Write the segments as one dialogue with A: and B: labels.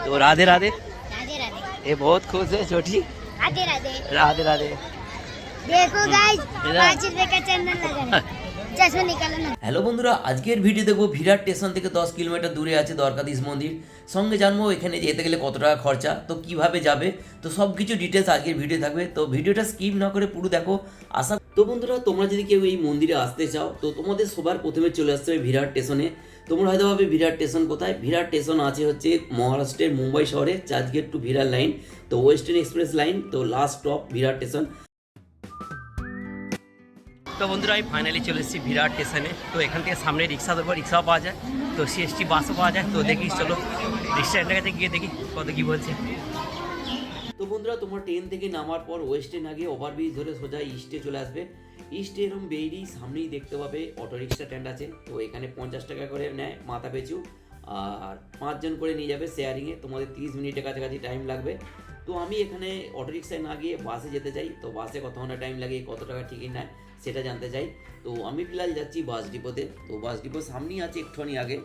A: तो राधे राधे।
B: राधे राधे।
A: ये बहुत खुश है छोटी।
B: राधे राधे।
A: राधे राधे।
B: देखो गाइस 5 रुपए का चंदन लगा है। चश्मा निकालो ना।
A: হ্যালো বন্ধুরা, আজকের ভিডিও দেখবো ভিরাট স্টেশন থেকে 10 কিলোমিটার দূরে আছে দ্বারকাধীশ মন্দির। সঙ্গে জানবো এখানে যেতে গেলে কত টাকা খরচা, তো কিভাবে যাবে, তো সব কিছু ডিটেলস আজকের ভিডিও থাকবে। তো ভিডিওটা স্কিপ না করে পুরো দেখো। আশা তো বন্ধুরা, তোমরা যদি কেউ এই মন্দিরে আসতে চাও তো তোমাদের সবার প্রথমে চলে আসতে হবে ভিরাট স্টেশনে। তোমরা হয়তো ভাবে ভিরাট স্টেশন কোথায়। ভিরাট স্টেশন আছে হচ্ছে মহারাষ্ট্রের মুম্বাই শহরে চার্চগেট টু ভিরাট লাইন, তো ওয়েস্টার্ন এক্সপ্রেস লাইন, তো লাস্ট স্টপ ভিরাট স্টেশন। তো বন্ধুরা, আমি ফাইনালি চলে এসেছি ভিরাট স্টেশনে। তো এখান থেকে সামনে রিক্সা ধরবো, রিক্সাও পাওয়া যায়, তো সিএসটি বাসও পাওয়া যায়। তো দেখি, চলো রিক্সা স্ট্যান্ডের কাছে গিয়ে দেখি কত কী বলছে। তো বন্ধুরা, তোমার ট্রেন থেকে নামার পর ওয়েস্টে না গিয়ে ওভারব্রিজ ধরে সোজা ইস্টে চলে আসবে। ইস্টে এরকম বেরিয়ে সামনেই দেখতে পাবে অটো রিক্সা স্ট্যান্ড আছে। তো এখানে 50 টাকা করে নেয় মাথা পিছু, আর 5 জন করে নিয়ে যাবে শেয়ারিংয়ে। তোমাদের 30 মিনিটের কাছাকাছি টাইম লাগবে। তো আমি এখানে অটো রিক্সায় না গিয়ে বাসে যেতে চাই। তো বাসে কত ঘন্টা টাইম লাগে, কত টাকা টিকিট নেয় সেটা জানতে চাই। তো আমি ফিলহাল যাচ্ছি বাস ডিপোতে। তো বাস ডিপো সামনেই আছে একটুখানি আগে।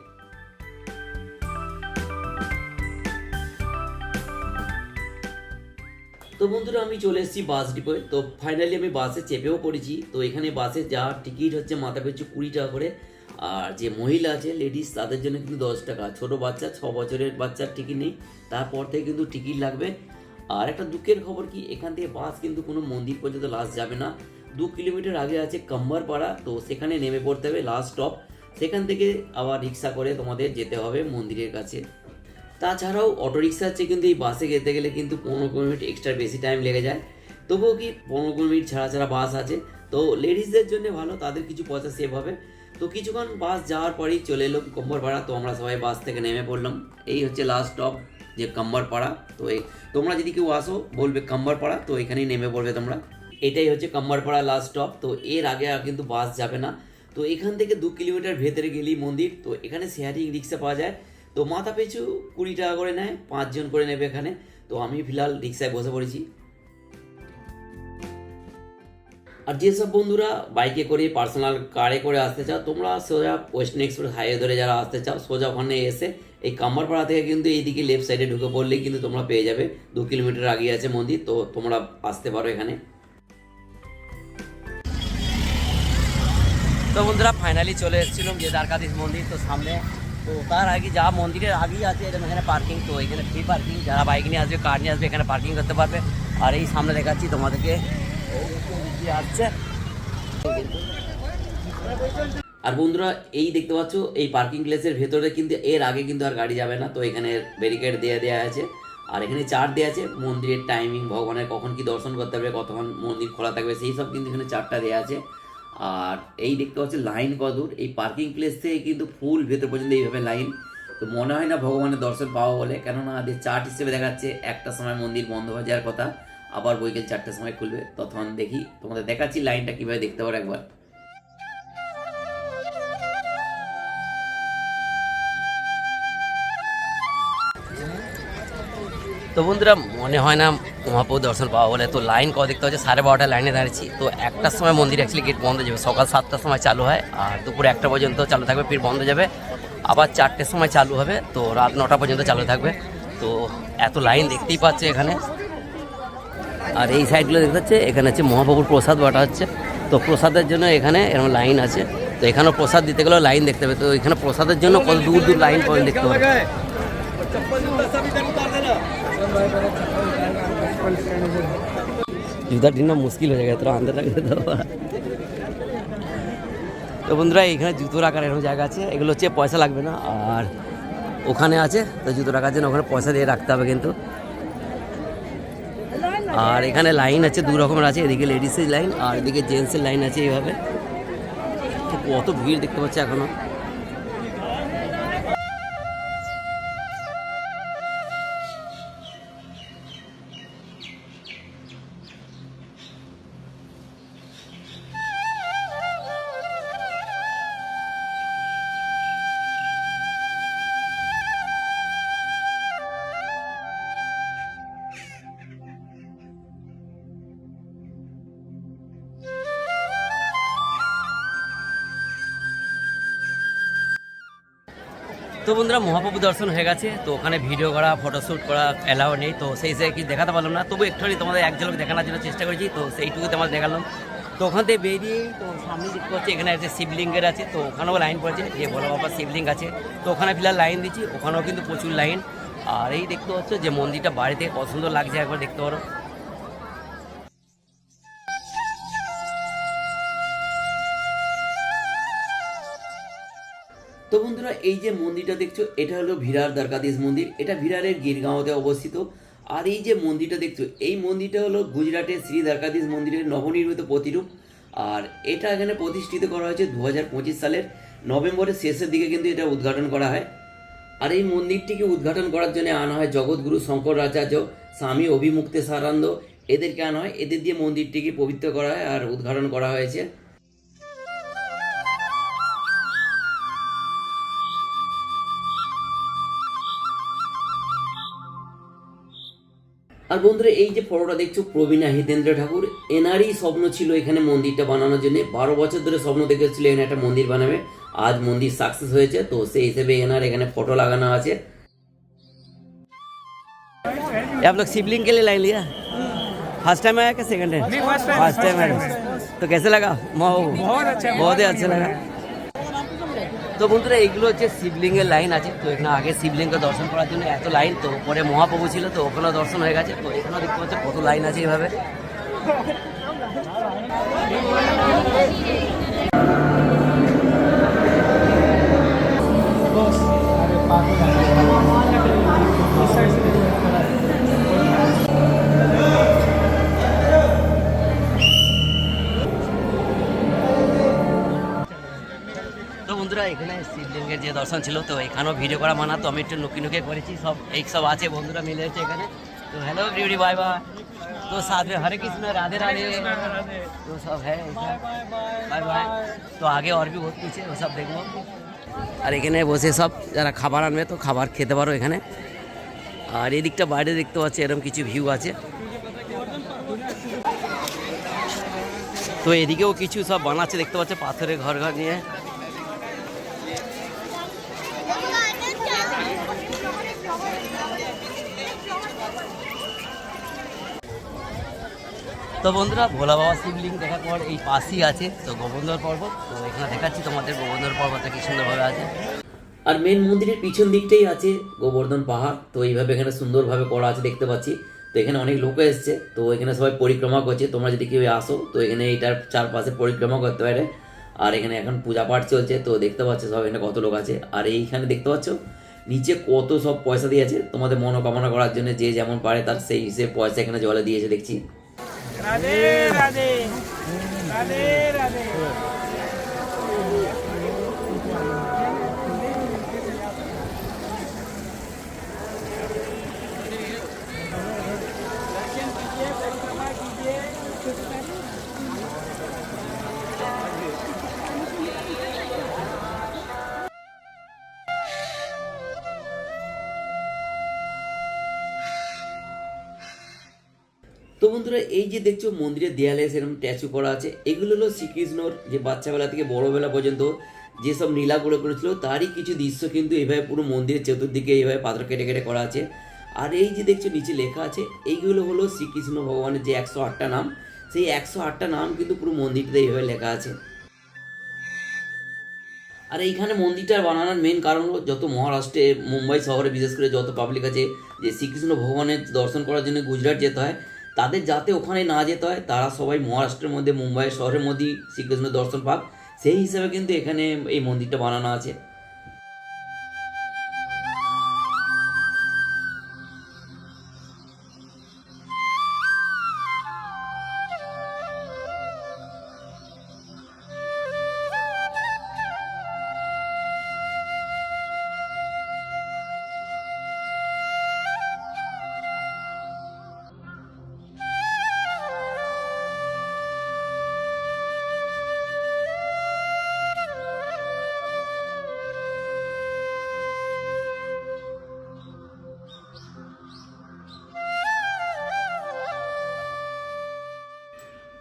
A: তো বন্ধুরা, আমি চলে এসেছি বাস ডিপোয়। তো ফাইনালি আমি বাসে চেপেও পড়েছি। তো এখানে বাসে যা টিকিট হচ্ছে মাথা পিছু 20 টাকা করে, আর যে মহিলা আছে লেডিস তাদের জন্য কিন্তু 10 টাকা। ছোট বাচ্চা 6 বছরের বাচ্চার টিকিট নেই, তারপর থেকে কিন্তু টিকিট লাগবে। আর একটা দুঃখের খবর কি, এখান থেকে বাস কিন্তু কোনো মন্দির পর্যন্ত লাস্ট যাবে না। 2 কিলোমিটার আগে আছে কাম্বারপাড়া, তো সেখানে নেমে পড়তে হবে লাস্ট স্টপ। সেখান থেকে আবার রিক্সা করে তোমাদের যেতে হবে মন্দিরের কাছে। তাছাড়াও অটো রিক্সা আছে, কিন্তু এই বাসে যেতে গেলে কিন্তু 15 মিনিট এক্সট্রা বেশি টাইম লেগে যায়। তবুও কি 15 মিনিট ছাড়া ছাড়া বাস আছে, তো লেডিসদের জন্য ভালো, তাদের কিছু পয়সা সেভ হবে। তো কিছুক্ষণ বাস যাওয়ার পরেই চলে এলো কম্বরপাড়া। তো আমরা সবাই বাস থেকে নেমে পড়লাম। এই হচ্ছে লাস্ট স্টপ যে কম্বরপাড়া। তো এই তোমরা যদি কেউ আসো বলবে কম্বরপাড়া, তো এখানেই নেমে পড়বে তোমরা। এটাই হচ্ছে কম্বরপাড়া লাস্ট স্টপ। তো এর আগে আর কিন্তু বাস যাবে না। তো এখান থেকে 2 কিলোমিটার ভেতরে গেলেই মন্দির। তো এখানে শেয়ারিং রিক্সা পাওয়া যায়। তো মাথা পিছু 20 টাকা করে নেয়, 5 জন করে নেবে এখানে। তো আমি ফিলহাল রিক্সায় বসে পড়েছি। আর যেসব বন্ধুরা বাইকে করে পার্সোনাল কারে করে আসতে চাও, তোমরা সোজা ওয়েস্টার্ন এক্সপ্রেস হাইওয়ে ধরে যারা আসতে চাও, সোজা ওখানে এসে এই কাম্বারপাড়া থেকে কিন্তু এইদিকে লেফট সাইডে ঢুকে পড়লেই কিন্তু তোমরা পেয়ে যাবে। 2 কিলোমিটার আগে আছে মন্দির, তো তোমরা আসতে পারো এখানে। তো বন্ধুরা, ফাইনালি চলে এসেছিলাম যে দ্বারকাধীশ মন্দির। তো সামনে, তো তার আগে যা মন্দিরের আগেই আছে এরকম এখানে পার্কিং। তো এখানে ফ্রি পার্কিং, যারা বাইক নিয়ে আসবে কার নিয়ে আসবে এখানে পার্কিং করতে পারবে। আর এই সামনে দেখাচ্ছি তোমাদেরকে আসছে। আর বন্ধুরা, এই দেখতে পাচ্ছ এই পার্কিং প্লেসের ভেতরে কিন্তু এর আগে কিন্তু আর গাড়ি যাবে না। তো এখানে ব্যারিকেড দেওয়া আছে, আর এখানে চার্ট দেওয়া আছে মন্দিরের টাইমিং, ভগবানের কখন কি দর্শন করতে হবে, কতক্ষণ মন্দির খোলা থাকবে, সেই সব কিন্তু এখানে চার্টটা দেওয়া আছে। আর এই দেখতে পাচ্ছি লাইন কত দূর। এই পার্কিং প্লেস থেকে কিন্তু ফুল ভেতর পর্যন্ত এইভাবে লাইন। তো মনে হয় না ভগবানের দর্শন পাওয়া বলে, কেননা এদের চার্ট হিসেবে দেখাচ্ছে 1টার সময় মন্দির বন্ধ হয়ে যাওয়ার কথা, আবার বৈকাল 4টার সময় খুলবে। তখন দেখি, তোমাদের দেখাচ্ছি লাইনটা কীভাবে দেখতে পারো একবার। তো বন্ধুরা, মনে হয় না মহাপ্রভু দর্শন পাওয়া বলে। তো লাইন কত দেখতে হচ্ছে, 12:30 লাইনে দাঁড়িয়েছি। তো 1টার সময় মন্দির অ্যাকচুয়ালি গেট বন্ধ হয়ে যাবে, সকাল 7টার সময় চালু হয়, আর দুপুর 1টা পর্যন্ত চালু থাকবে, ফির বন্ধ যাবে, আবার 4টের সময় চালু হবে, তো রাত 9টা পর্যন্ত চালু থাকবে। তো এত লাইন দেখতেই পাচ্ছে এখানে। আর এই সাইডগুলো দেখতে হচ্ছে, এখানে হচ্ছে মহাপ্রভুর প্রসাদ বাটা হচ্ছে। তো প্রসাদের জন্য এখানে এরকম লাইন আছে। তো এখানেও প্রসাদ দিতে গেলেও লাইন দেখতে হবে। তো এখানে প্রসাদের জন্য কত দূর দূর লাইন পয়েন্ট দেখতে হবে। জুতা ঢিনা মুশকিল হয়ে গেছে, তোরা আনতে থাকবে তো। তো বন্ধুরা, এখানে জুতো রাখার এরকম জায়গা আছে, এগুলো হচ্ছে পয়সা লাগবে না। আর ওখানে আছে, তো জুতো রাখার জন্য ওখানে পয়সা দিয়ে রাখতে হবে কিন্তু। আর এখানে লাইন আছে 2 রকমের আছে, এদিকে লেডিসের লাইন আর এদিকে জেন্টসের লাইন আছে এইভাবে। তো কত ভিড় দেখতে পাচ্ছি এখনো। তো বন্ধুরা মহাপ্রভু দর্শন হয়ে গেছে, তো ওখানে ভিডিও করা ফটোশ্যুট করা অ্যালাউ নেই, তো সেই হিসেবে কি দেখাতে পারলাম না, তবু একটুখানি তোমাদের এক ঝলক দেখানোর জন্য চেষ্টা করেছি, তো সেইটুকু তোমাদের দেখালাম। তো ওখান থেকে বেরিয়েই তো সামনে দেখতে পাচ্ছি এখানে একটা শিবলিঙ্গের আছে, তো ওখানেও লাইন পড়েছে, যে বড় বাবার শিবলিঙ্গ আছে, তো ওখানে ফিলহাল লাইন দিচ্ছি, ওখানেও কিন্তু প্রচুর লাইন। আর এই দেখতে পাচ্ছ যে মন্দিরটা বাড়িতে কত সুন্দর লাগছে, একবার দেখতে পারো। তো বন্ধুরা এই যে মন্দিরটা দেখছো এটা হলো ভিরার দ্বারকাধীশ মন্দির, এটা ভিরারের গিরগাঁওতে অবস্থিত। আর এই যে মন্দিরটা দেখছো এই মন্দিরটা হলো গুজরাটের শ্রী দ্বারকাধীশ মন্দিরের নবনির্মিত প্রতিরূপ। আর এটা এখানে প্রতিষ্ঠিত করা হয়েছে 2025 সালের নভেম্বরের শেষের দিকে কিন্তু এটা উদ্ঘাটন করা হয়। আর এই মন্দিরটিকে উদ্ঘাটন করার জন্য আনা হয় জগৎগুরু শঙ্করাচার্য, স্বামী অভিমুক্তেশ্বরানন্দ, এদেরকে আনা হয়, এদের দিয়ে মন্দিরটিকে পবিত্র করা হয় আর উদ্ঘাটন করা হয়েছে। আর বন্ধুরা এই যে ফটোটা দেখছো প্রবীণা হিতেন্দ্র ঠাকুর, এনারই স্বপ্ন ছিল এখানে মন্দিরটা বানানোর জন্য, 12 বছর ধরে স্বপ্ন দেখেছিল এখানে একটা মন্দির বানাবে, আজ মন্দির সাকসেস হয়েছে, তো সেই হিসেবে এনার এখানে ফটো লাগানো আছে। आप लोग शिवलिंग के लिए लाइन लिया? फर्स्ट टाइम आया क्या सेकंड टाइम? फर्स्ट टाइम आया। तो कैसे लगा? बहुत ही अच्छा लगा। তো বন্ধুরা এইগুলো হচ্ছে শিবলিঙ্গের লাইন আছে, তো এখানে আগে শিবলিঙ্গ দর্শন করার জন্য এত লাইন, তো পরে মহাপ্রভু ছিল তো ওখানেও দর্শন হয়ে গেছে, তো এখানেও দেখতে পাচ্ছ কত লাইন আছে এইভাবে। তো বন্ধুরা এখানে শিবলিঙ্গের যে দর্শন ছিল, তো এখানেও ভিডিও করা মানা, তো আমি একটু নুকি নুকি করেছি, সব এই সব আছে বন্ধুরা মিলে হচ্ছে এখানে। तो हेलो एवरीबॉडी, बाय बाय। तो साथ में हरे कृष्ण राधे राधे, तो सब है, बाय बाय। तो आगे और भी बहुत कुछ है, वो सब देखो। আর এখানে বসে সব যারা খাবার আনবে তো খাবার খেতে পারো এখানে। আর এদিকটা বাইরে দেখতে পাচ্ছি এরকম কিছু ভিউ আছে, তো এদিকেও কিছু সব বানাচ্ছে দেখতে পাচ্ছে পাথরের ঘর ঘর নিয়ে। তো বন্ধুরা ভোলা বাবা শিবলিঙ্গ দেখার পর এই পাশেই আছে তো গোবর্ধন পর্বত, তো এখানে দেখাচ্ছি তোমাদের গোবর্ধন পর্বতটা কি সুন্দরভাবে আছে। আর মেন মন্দিরের পিছন দিকটাই আছে গোবর্ধন পাহাড়, তো এইভাবে এখানে সুন্দরভাবে করা আছে দেখতে পাচ্ছি। তো এখানে অনেক লোক এসছে, তো এখানে সবাই পরিক্রমা করছে, তোমরা যদি কেউ আসো তো এখানে এটার চারপাশে পরিক্রমা করতে পারে। আর এখানে এখন পূজা পাঠ চলছে, তো দেখতে পাচ্ছ সব এখানে কত লোক আছে। আর এইখানে দেখতে পাচ্ছ নিচে কত সব পয়সা দিয়েছে তোমাদের মনোকামনা করার জন্য, যে যেমন পারে তার সেই হিসেবে পয়সা এখানে জলে দিয়েছে দেখছি।
C: রাধে রাধে রাধে রাধে।
A: তো বন্ধুরা এই যে দেখছো মন্দিরের দেয়ালে সেরকম ট্যাচু করা আছে, এগুলো হলো শ্রীকৃষ্ণর যে বাচ্চাবেলা থেকে বড়বেলা পর্যন্ত যেসব লীলাগুলো করেছিল তারই কিছু দৃশ্য কিন্তু এইভাবে পুরো মন্দিরের চতুর্দিকে এইভাবে পাথর কেটে কেটে করা আছে। আর এই যে দেখছো নিচে লেখা আছে এইগুলো হলো শ্রীকৃষ্ণ ভগবানের যে 108টা নাম, সেই 108টা নাম কিন্তু পুরো মন্দিরটাতে এইভাবে লেখা আছে। আর এইখানে মন্দিরটা বানানোর মেন কারণ হলো যত মহারাষ্ট্রে মুম্বাই শহরে বিশেষ করে যত পাবলিক আছে যে শ্রীকৃষ্ণ ভগবানের দর্শন করার জন্য গুজরাট যেতে হয়, তাদের যাতে ওখানে না যেতে হয়, তারা সবাই মহারাষ্ট্রের মধ্যে মুম্বাই শহরের মধ্যেই শ্রীকৃষ্ণ দর্শন পাক, সেই হিসাবে কিন্তু এখানে এই মন্দিরটা বানানো আছে।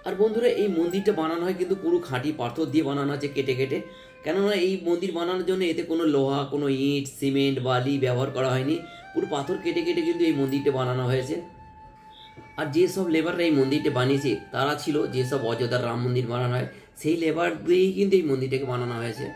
A: আর বন্ধুরা এই মন্দিরটা বানানো হয় কিন্তু পুরো খাঁটি পাথর দিয়ে বানানো আছে কেটে কেটে, কেননা এই মন্দির বানানোর জন্য এতে কোনো লোহা, কোনো ইট, সিমেন্ট, বালি ব্যবহার করা হয়নি। পুরো পাথর কেটে কেটে কিন্তু এই মন্দিরটা বানানো হয়েছে। আর যেসব লেবাররা এই মন্দিরটা বানিয়েছে তারা ছিল যেসব অযোধ্যার রাম মন্দির বানানো হয় সেই লেবার দিয়েই কিন্তু এই মন্দিরটাকে বানানো হয়েছে।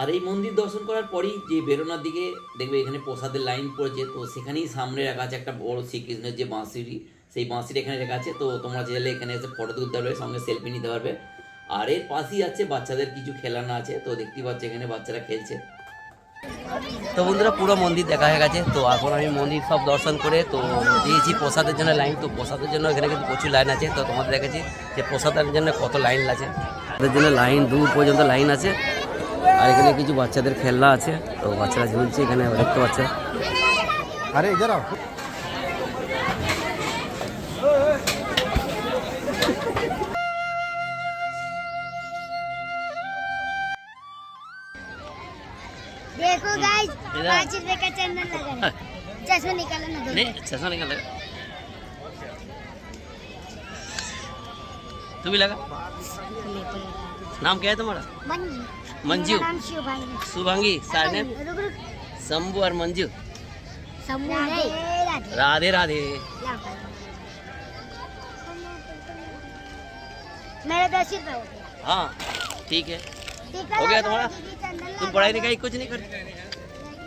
A: আর এই মন্দির দর্শন করার পরেই যে বেরোনোর দিকে দেখবে এখানে প্রসাদের লাইন পড়েছে, তো সেখানেই সামনে রাখা আছে একটা বড় শ্রীকৃষ্ণের যে বাঁশিটি, সেই বাঁশিটা এখানে রাখা আছে। তো তোমরা চাইলে এখানে এসে ফটো তুলতে পারবে, সঙ্গে সেলফি নিতে পারবে। আর এর পাশেই আছে বাচ্চাদের কিছু খেলানো আছে, তো দেখতেই পাচ্ছ এখানে বাচ্চারা খেলছে।
D: তো বন্ধুরা পুরো মন্দির দেখা হয়ে গেছে। তো এখন আমি মন্দির সব দর্শন করে তো দিয়েছি প্রসাদের জন্য লাইন। তো প্রসাদের জন্য এখানে কিন্তু প্রচুর লাইন আছে। তো তোমাদের দেখেছি যে প্রসাদের জন্য কত লাইন আছে, তাদের জন্য লাইন দূর পর্যন্ত লাইন আছে। আর এখানে কিছু বাচ্চাদের খেলনা আছে, তো বাচ্চারা ঝুলছে এখানে দেখতে পাচ্ছে।
E: আরে ইধার आओ।
B: देखो गाइस 5 रुपए का चैनल लगा है। चश्मा निकालो ना दो।
D: नहीं चश्मा निकाल लगा, तू भी लगा। नाम क्या है तुम्हारा?
B: मंजू।
D: मंजू।
B: मेरा नाम शिवभागी।
D: शुभांगी, सरनेम
B: रुक रुक।
D: शंभू और मंजू।
B: समूह नहीं।
D: राधे राधे।
B: मेरा 10 रुपए हो गया।
D: हाँ ठीक है,
B: टीका
D: हो गया
B: लगा
D: तुम्हारा?
B: दीदी, चंदन
D: तुम
B: लगा
D: पढ़ाई
B: दो।
D: लिखाई कुछ नहीं करते?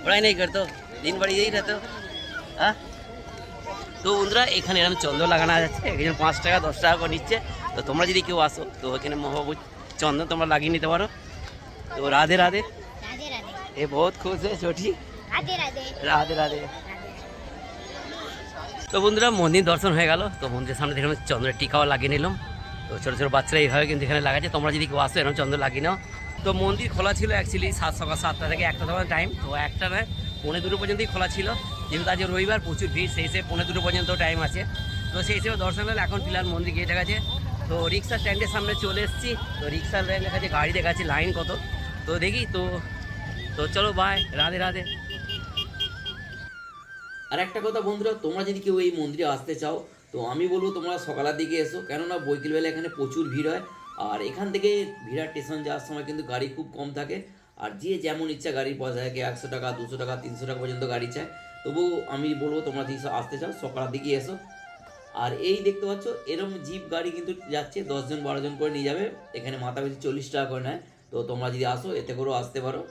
D: पढ़ाई नहीं करते हो, दिन भर यही रहते हो? हाँ তো বন্ধুরা এখানে এরকম চন্দন লাগানো যাচ্ছে, এখানে 5 টাকা 10 টাকা করে নিচ্ছে। তো তোমরা যদি কেউ আসো তো এখানে মহাবু চন্দন তোমরা লাগিয়ে নিতে পারো। তো রাধে রাধে।
B: राधे राधे।
D: এ বহুত খুশ है छोटी।
B: राधे राधे।
D: রাধে রাধে। তো বন্ধুরা মন্দির দর্শন হয়ে গেল। তো মন্দিরের সামনে দেখলাম চন্দ্রের টিকাও লাগিয়ে নিলাম। তো ছোটো ছোটো বাচ্চারা এইভাবে কিন্তু এখানে লাগাচ্ছে, তোমরা যদি কেউ আসো এরকম চন্দ্র লাগিয়ে নাও। তো মন্দির খোলা ছিল অ্যাকচুয়ালি সকাল 7টা থেকে 1টা তোমার টাইম। তো 1টা নয় 1:45 পর্যন্তই খোলা ছিল, যেহেতু আজ রবিবার প্রচুর ভিড়, সেই হিসেবে 1:45 পর্যন্ত টাইম আছে। তো সেই হিসেবে দর্শন হলে এখন ফিলহাল মন্দির গিয়ে গেছে। তো রিক্সা স্ট্যান্ডের সামনে চলে এসেছি। তো রিক্সা দেখাচ্ছে, গাড়ি দেখাচ্ছে, লাইন কত। তো দেখি তো তো চলো বাই, রাধে রাধে।
A: আর একটা কথা বন্ধুরা, তোমরা যদি কেউ এই মন্দিরে আসতে চাও তো আমি বলবো তোমরা সকালের দিকে এসো, কেননা বৈকালবেলা এখানে প্রচুর ভিড় হয়। আর এখান থেকে ভিড়ার স্টেশন যাওয়ার সময় কিন্তু গাড়ি খুব কম থাকে। আর যে যেমন ইচ্ছা গাড়ির পয়সা থাকে, 100 টাকা 200 টাকা 300 টাকা পর্যন্ত গাড়ি চায়। তবু আমি বলবো তোমরা যদি আসতে চাও সকালের দিকে এসো। আর এই দেখতে পাচ্ছ এরকম জিপ গাড়ি কিন্তু যাচ্ছে, 10 জন 12 জন করে নিয়ে যাবে। এখানে মাথা পিছু 40 টাকা করে নেয়। তো তোমরা যদি আসো এতে করেও আসতে পারো।